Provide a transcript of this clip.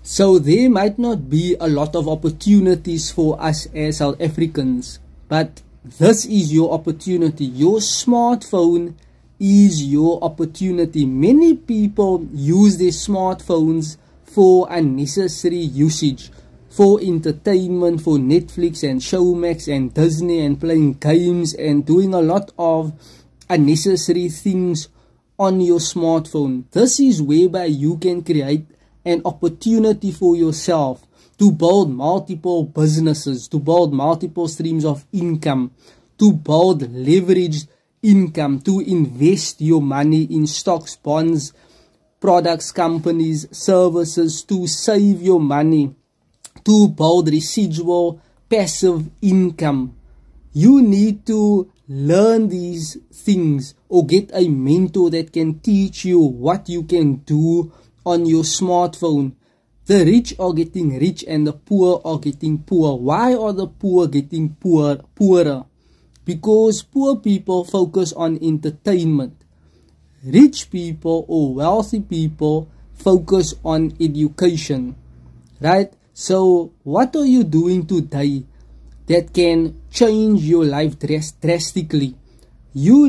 So there might not be a lot of opportunities for us as South Africans, but this is your opportunity. Your smartphone is your opportunity. Many people use their smartphones for unnecessary usage, for entertainment, for Netflix and Showmax and Disney, and playing games and doing a lot of unnecessary things on your smartphone. This is whereby you can create an opportunity for yourself to build multiple businesses, to build multiple streams of income, to build leveraged income, to invest your money in stocks, bonds, products, companies, services, to save your money, to build residual passive income. You need to learn these things or get a mentor that can teach you what you can do on your smartphone. The rich are getting rich and the poor are getting poor. Why are the poor getting poorer? Because poor people focus on entertainment. Rich people or wealthy people focus on education. Right? So what are you doing today that can change your life drastically? You